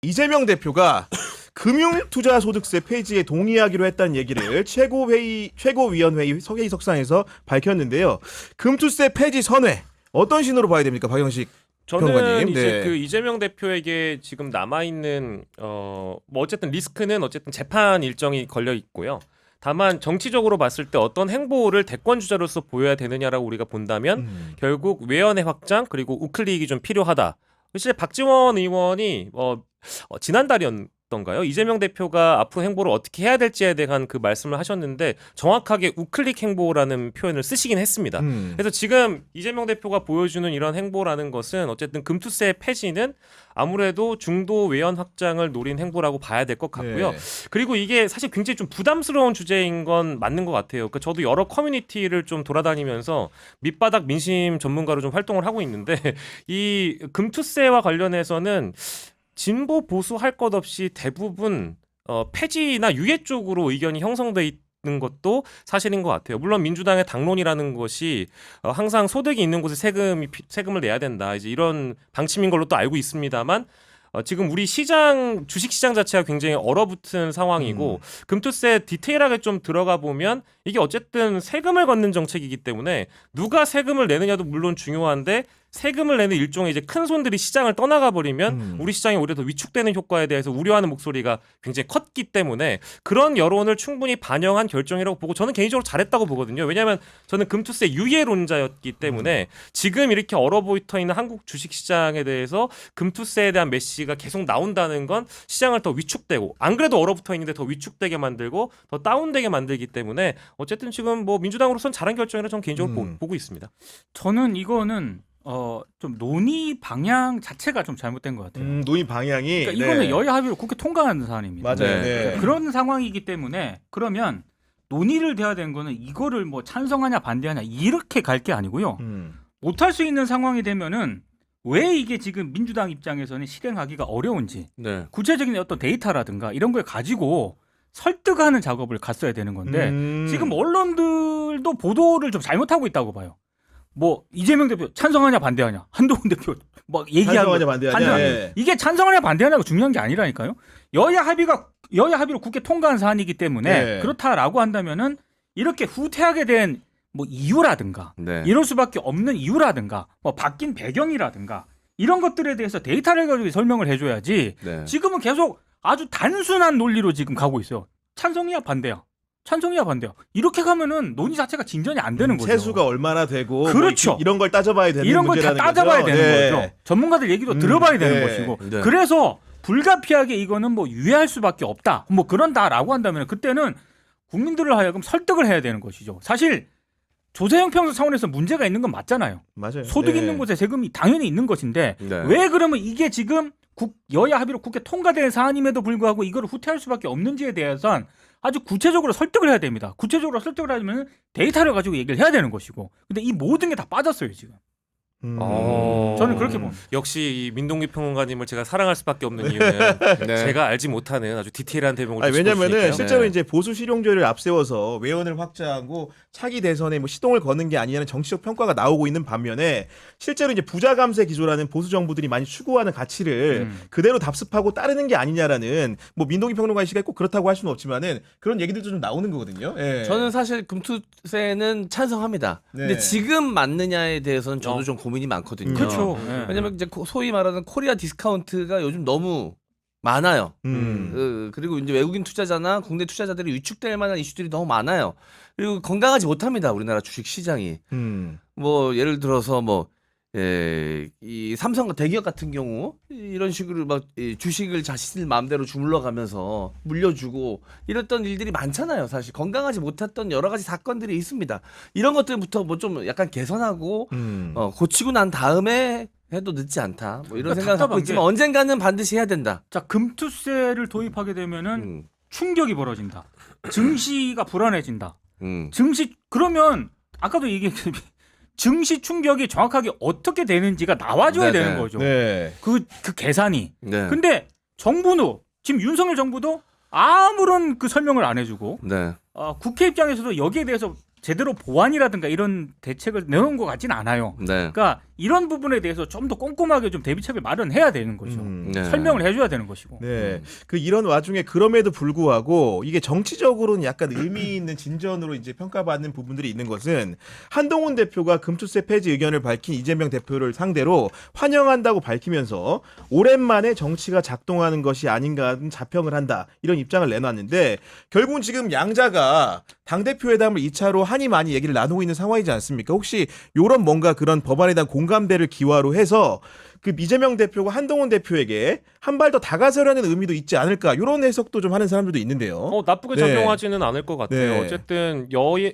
이재명 대표가 금융투자소득세 폐지에 동의하기로 했다는 얘기를 최고위원회의 서회의석상에서 밝혔는데요. 금투세 폐지 선회 어떤 신호로 봐야 됩니까, 박영식 저는 평론가님? 이제 네. 그 이재명 대표에게 지금 남아 있는 뭐 어쨌든 리스크는 어쨌든 재판 일정이 걸려 있고요. 다만 정치적으로 봤을 때 어떤 행보를 대권 주자로서 보여야 되느냐라고 우리가 본다면 결국 외연의 확장 그리고 우클릭이 좀 필요하다. 사실 박지원 의원이 지난달이었던가요? 이재명 대표가 앞으로 행보를 어떻게 해야 될지에 대한 그 말씀을 하셨는데 정확하게 우클릭 행보라는 표현을 쓰시긴 했습니다. 그래서 지금 이재명 대표가 보여주는 이런 행보라는 것은 어쨌든 금투세 폐지는 아무래도 중도 외연 확장을 노린 행보라고 봐야 될 것 같고요. 네. 그리고 이게 사실 굉장히 좀 부담스러운 주제인 건 맞는 것 같아요. 그러니까 저도 여러 커뮤니티를 좀 돌아다니면서 밑바닥 민심 전문가로 좀 활동을 하고 있는데 이 금투세와 관련해서는 진보 보수 할 것 없이 대부분 폐지나 유예 쪽으로 의견이 형성돼 있는 것도 사실인 것 같아요. 물론 민주당의 당론이라는 것이 항상 소득이 있는 곳에 세금을 내야 된다. 이제 이런 방침인 걸로 또 알고 있습니다만 지금 우리 주식시장 자체가 굉장히 얼어붙은 상황이고 금투세 디테일하게 좀 들어가 보면 이게 어쨌든 세금을 걷는 정책이기 때문에 누가 세금을 내느냐도 물론 중요한데 세금을 내는 일종의 이제 큰 손들이 시장을 떠나가 버리면 우리 시장이 오히려 더 위축되는 효과에 대해서 우려하는 목소리가 굉장히 컸기 때문에 그런 여론을 충분히 반영한 결정이라고 보고 저는 개인적으로 잘했다고 보거든요. 왜냐하면 저는 금투세 유예론자였기 때문에 지금 이렇게 얼어붙어 있는 한국 주식시장에 대해서 금투세에 대한 메시지가 계속 나온다는 건 시장을 더 위축되고 안 그래도 얼어붙어 있는데 더 위축되게 만들고 더 다운되게 만들기 때문에 어쨌든 지금 뭐 민주당으로서는 잘한 결정이라 저는 개인적으로 보고 있습니다. 저는 이거는 좀 논의 방향 자체가 좀 잘못된 것 같아요. 논의 방향이 그러니까 이거는 여야 합의로 국회 통과하는 사안입니다. 맞아요. 네. 그러니까 그런 상황이기 때문에 그러면 논의를 돼야 되는 거는 이거를 뭐 찬성하냐 반대하냐 이렇게 갈 게 아니고요. 못할 수 있는 상황이 되면은 왜 이게 지금 민주당 입장에서는 실행하기가 어려운지 구체적인 어떤 데이터라든가 이런 걸 가지고 설득하는 작업을 갔어야 되는 건데 지금 언론들도 보도를 좀 잘못하고 있다고 봐요. 뭐 이재명 대표 찬성하냐 반대하냐 한동훈 대표 막 얘기하고 찬성하냐 반대하냐 예. 이게 찬성하냐 반대하냐가 중요한 게 아니라니까요. 여야 합의로 국회 통과한 사안이기 때문에 네. 그렇다라고 한다면은 이렇게 후퇴하게 된 뭐 이유라든가 이럴 수밖에 없는 이유라든가 뭐 바뀐 배경이라든가 이런 것들에 대해서 데이터를 가지고 설명을 해줘야지. 지금은 계속 아주 단순한 논리로 지금 가고 있어요. 찬성이야 반대야. 찬성이야 반대야. 이렇게 가면은 논의 자체가 진전이 안 되는 거죠. 세수가 얼마나 되고 그렇죠. 뭐 이런 걸 따져봐야 되는 이런 걸 다 문제라는 따져봐야 거죠. 되는 네. 거죠. 전문가들 얘기도 들어봐야 되는 것이고. 그래서 불가피하게 이거는 뭐 유예할 수밖에 없다. 뭐 그런다라고 한다면 그때는 국민들을 하여금 설득을 해야 되는 것이죠. 사실 조세형 평소 차원에서 문제가 있는 건 맞잖아요. 맞아요. 소득 있는 곳에 세금이 당연히 있는 것인데 왜 그러면 이게 지금 여야 합의로 국회 통과된 사안임에도 불구하고 이걸 후퇴할 수밖에 없는지에 대해서는 아주 구체적으로 설득을 해야 됩니다. 구체적으로 설득을 하려면 데이터를 가지고 얘기를 해야 되는 것이고. 근데 이 모든 게 다 빠졌어요 지금. 저는 그렇게 봅니다. 역시 이 민동기 평론가님을 제가 사랑할 수밖에 없는 이유는 제가 알지 못하는 아주 디테일한 대목을 왜냐면은 실제로 이제 보수 실용주의를 앞세워서 외연을 확장하고 차기 대선에 뭐 시동을 거는 게 아니냐는 정치적 평가가 나오고 있는 반면에 실제로 이제 부자 감세 기조라는 보수 정부들이 많이 추구하는 가치를 그대로 답습하고 따르는 게 아니냐라는 뭐 민동기 평론가의 시각이 꼭 그렇다고 할 수는 없지만은 그런 얘기들도 좀 나오는 거거든요. 예. 저는 사실 금투세는 찬성합니다. 네. 근데 지금 맞느냐에 대해서는 저도 좀 고민이 많거든요. 그렇죠. 왜냐면 이제 소위 말하는 코리아 디스카운트가 요즘 너무 많아요. 그리고 이제 외국인 투자자나 국내 투자자들이 위축될 만한 이슈들이 너무 많아요. 그리고 건강하지 못합니다. 우리나라 주식 시장이. 뭐 예를 들어서 이 삼성과 대기업 같은 경우 이런 식으로 막 주식을 자신들 마음대로 주물러가면서 물려주고 이랬던 일들이 많잖아요. 사실 건강하지 못했던 여러 가지 사건들이 있습니다. 이런 것들부터 뭐 좀 약간 개선하고 고치고 난 다음에 해도 늦지 않다. 뭐 이런 생각을 갖고 있지만 언젠가는 반드시 해야 된다. 자, 금투세를 도입하게 되면은 충격이 벌어진다. 증시가 불안해진다. 그러면 아까도 얘기했듯이 증시 충격이 정확하게 어떻게 되는지가 나와줘야 되는 거죠. 그 계산이. 근데 정부도 지금 윤석열 정부도 아무런 그 설명을 안 해주고 국회 입장에서도 여기에 대해서 제대로 보완이라든가 이런 대책을 내놓은 것 같지는 않아요. 그러니까 이런 부분에 대해서 좀 더 꼼꼼하게 좀 대비책을 마련해야 되는 거죠. 네. 설명을 해줘야 되는 것이고. 네. 그 이런 와중에 그럼에도 불구하고 이게 정치적으로는 약간 의미 있는 진전으로 이제 평가받는 부분들이 있는 것은 한동훈 대표가 금투세 폐지 의견을 밝힌 이재명 대표를 상대로 환영한다고 밝히면서 오랜만에 정치가 작동하는 것이 아닌가 하는 자평을 한다. 이런 입장을 내놨는데 결국은 지금 양자가 당대표 회담을 2차로 하니 많이 얘기를 나누고 있는 상황이지 않습니까? 혹시 요런 뭔가 그런 법안에 대한 공감대를 기화로 해서 그 이재명 대표가 한동훈 대표에게 한 발 더 다가서려는 의미도 있지 않을까 이런 해석도 좀 하는 사람들도 있는데요. 나쁘게 네. 작용하지는 않을 것 같아요. 네. 어쨌든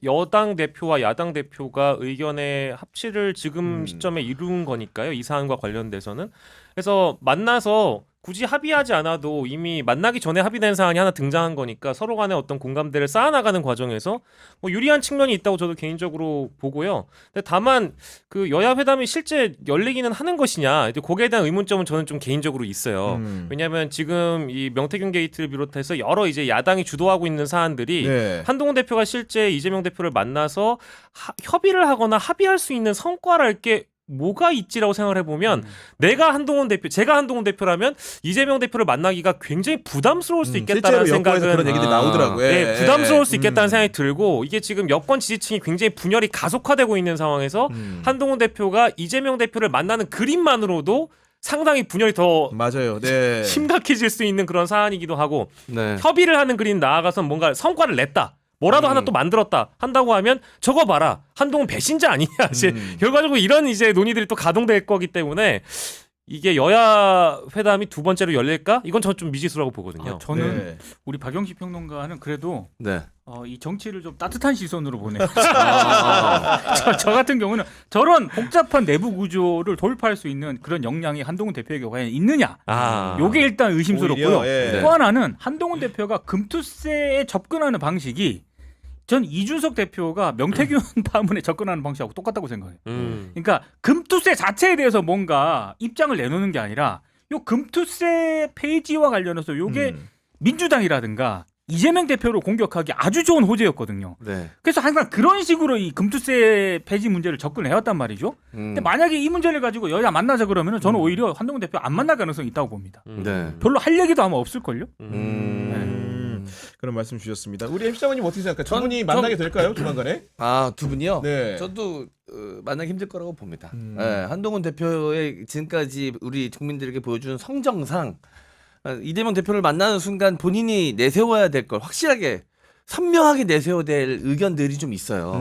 여당 대표와 야당 대표가 의견의 합치를 지금 시점에 이룬 거니까요. 이 사안과 관련돼서는. 그래서 만나서 굳이 합의하지 않아도 이미 만나기 전에 합의된 사안이 하나 등장한 거니까 서로 간에 어떤 공감대를 쌓아나가는 과정에서 뭐 유리한 측면이 있다고 저도 개인적으로 보고요. 근데 다만 그 여야 회담이 실제 열리기는 하는 것이냐 이제 거기에 대한 의문점은 저는 좀 개인적으로 있어요. 왜냐하면 지금 이 명태균 게이트를 비롯해서 여러 이제 야당이 주도하고 있는 사안들이 네. 한동훈 대표가 실제 이재명 대표를 만나서 협의를 하거나 합의할 수 있는 성과랄 게 뭐가 있지라고 생각을 해보면 제가 한동훈 대표라면 이재명 대표를 만나기가 굉장히 부담스러울 수 있겠다는 실제로 여권에서 생각은 그런 얘기들이 나오더라고요. 네, 부담스러울 수 있겠다는 생각이 들고 이게 지금 여권 지지층이 굉장히 분열이 가속화되고 있는 상황에서 한동훈 대표가 이재명 대표를 만나는 그림만으로도 상당히 분열이 더 맞아요. 네. 심각해질 수 있는 그런 사안이기도 하고 네. 협의를 하는 그림 나아가서 뭔가 성과를 냈다. 뭐라도 하나 또 만들었다 한다고 하면 저거 봐라 한동훈 배신자 아니냐 이제 결과적으로 이런 이제 논의들이 또 가동될 거기 때문에 이게 여야 회담이 두 번째로 열릴까? 이건 저 좀 미지수라고 보거든요. 저는 네. 우리 박영식 평론가는 그래도 네. 이 정치를 좀 따뜻한 시선으로 보네요. 저 같은 경우는 저런 복잡한 내부 구조를 돌파할 수 있는 그런 역량이 한동훈 대표에게 과연 있느냐? 요게 일단 의심스럽고요. 오히려, 예. 또 하나는 한동훈 대표가 금투세에 접근하는 방식이 전 이준석 대표가 명태균 파문에 접근하는 방식하고 똑같다고 생각해요. 그러니까 금투세 자체에 대해서 뭔가 입장을 내놓는 게 아니라 요 금투세 폐지와 관련해서 요게 민주당이라든가 이재명 대표를 공격하기 아주 좋은 호재였거든요. 네. 그래서 항상 그런 식으로 이 금투세 폐지 문제를 접근해왔단 말이죠. 근데 만약에 이 문제를 가지고 여야 만나자 그러면 저는 오히려 한동훈 대표 안 만날 가능성이 있다고 봅니다. 네. 별로 할 얘기도 아마 없을걸요. 그런 말씀 주셨습니다. 우리 MC 장관님 어떻게 생각해요? 두 분이 만나게 될까요? 조만간에? 두 분이요? 네. 저도 만나기 힘들 거라고 봅니다. 네, 한동훈 대표의 지금까지 우리 국민들에게 보여준 성정상 이재명 대표를 만나는 순간 본인이 내세워야 될 걸 확실하게 선명하게 내세워야 될 의견들이 좀 있어요.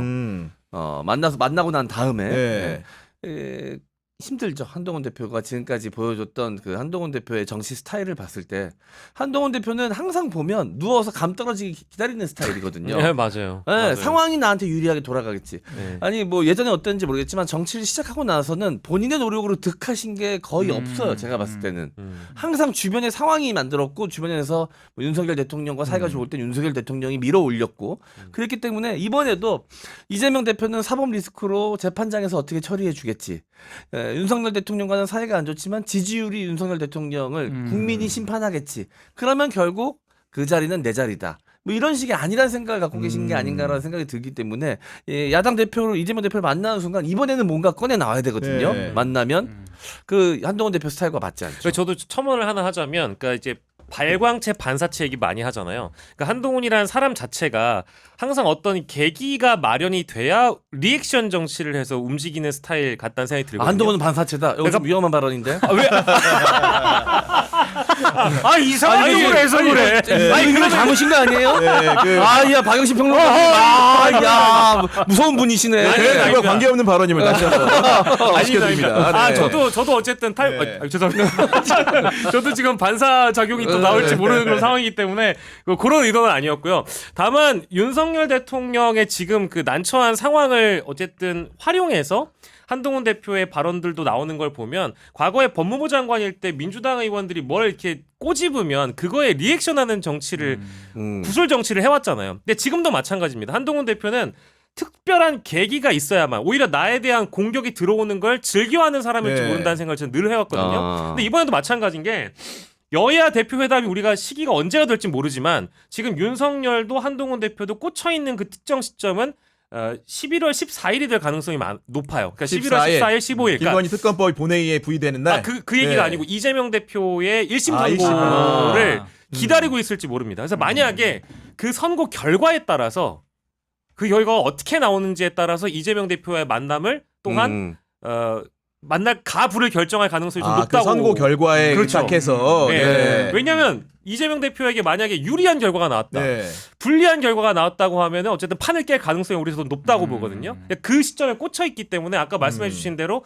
만나고 난 다음에 네. 힘들죠. 한동훈 대표가 지금까지 보여줬던 그 한동훈 대표의 정치 스타일을 봤을 때 한동훈 대표는 항상 보면 누워서 감 떨어지기 기다리는 스타일이거든요. 네, 맞아요. 네, 맞아요. 상황이 나한테 유리하게 돌아가겠지. 네. 아니 뭐 예전에 어땠는지 모르겠지만 정치를 시작하고 나서는 본인의 노력으로 득하신 게 거의 없어요. 제가 봤을 때는 항상 주변에 상황이 만들었고 주변에서 뭐 윤석열 대통령과 사이가 좋을 땐 윤석열 대통령이 밀어올렸고 그랬기 때문에 이번에도 이재명 대표는 사법 리스크로 재판장에서 어떻게 처리해 주겠지. 윤석열 대통령과는 사이가 안 좋지만 지지율이 윤석열 대통령을 국민이 심판하겠지. 그러면 결국 그 자리는 내 자리다. 뭐 이런 식이 아니라는 생각을 갖고 계신 게 아닌가라는 생각이 들기 때문에 야당 대표를 이재명 대표를 만나는 순간 이번에는 뭔가 꺼내 나와야 되거든요. 네. 만나면 그 한동훈 대표 스타일과 맞지 않죠. 그래서 저도 첨언을 하나 하자면, 그러니까 이제 발광체 반사체 얘기 많이 하잖아요. 그러니까 한동훈이라는 사람 자체가 항상 어떤 계기가 마련이 돼야 리액션 정치를 해서 움직이는 스타일 같다는 생각이 들거든요. 한동훈은 반사체다. 이거 좀 위험한 발언인데. 이상하게 해서 그래. 아니 그건 잘못인 거 아니에요? 네, 야 박영식 평론가. 야 무서운 분이시네. 그거 관계없는 발언임을 다시 한번 지켜드립니다. 네. 저도 어쨌든 네. 죄송합니다. 저도 지금 반사 작용이 또 나올지 모르는 그런 상황이기 때문에 그런 의도는 아니었고요. 다만 윤석열 대통령의 지금 그 난처한 상황을 어쨌든 활용해서 한동훈 대표의 발언들도 나오는 걸 보면 과거에 법무부 장관일 때 민주당 의원들이 뭘 이렇게 꼬집으면 그거에 리액션하는 정치를 구술 정치를 해왔잖아요. 근데 지금도 마찬가지입니다. 한동훈 대표는 특별한 계기가 있어야만 오히려 나에 대한 공격이 들어오는 걸 즐겨하는 사람일지 네. 모른다는 생각을 저는 늘 해왔거든요. 근데 이번에도 마찬가지인 게 여야 대표 회담이 우리가 시기가 언제가 될지 모르지만 지금 윤석열도 한동훈 대표도 꽂혀있는 그 특정 시점은 11월 14일이 될 가능성이 높아요. 그러니까 11월 14일. 14일, 15일. 그러니까 김건희 특검법이 본회의에 부의되는 날. 그 얘기가 네. 아니고 이재명 대표의 1심 아, 선고를 아. 기다리고 있을지 모릅니다. 그래서 만약에 그 선고 결과에 따라서 그 결과가 어떻게 나오는지에 따라서 이재명 대표의 만남을 또한 만날 가불을 결정할 가능성이 좀 그 높다고. 선고 결과에 그렇죠. 의탁해서. 네. 네. 왜냐하면 이재명 대표에게 만약에 유리한 결과가 나왔다. 네. 불리한 결과가 나왔다고 하면 어쨌든 판을 깰 가능성이 우리도 높다고 음. 보거든요. 그 시점에 꽂혀 있기 때문에 아까 말씀해주신 대로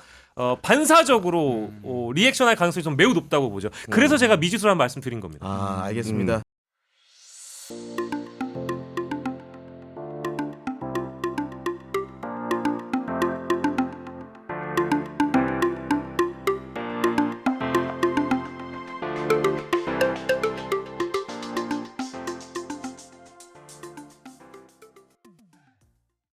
반사적으로 리액션할 가능성이 좀 매우 높다고 보죠. 그래서 제가 미지수라는 말씀 드린 겁니다. 알겠습니다.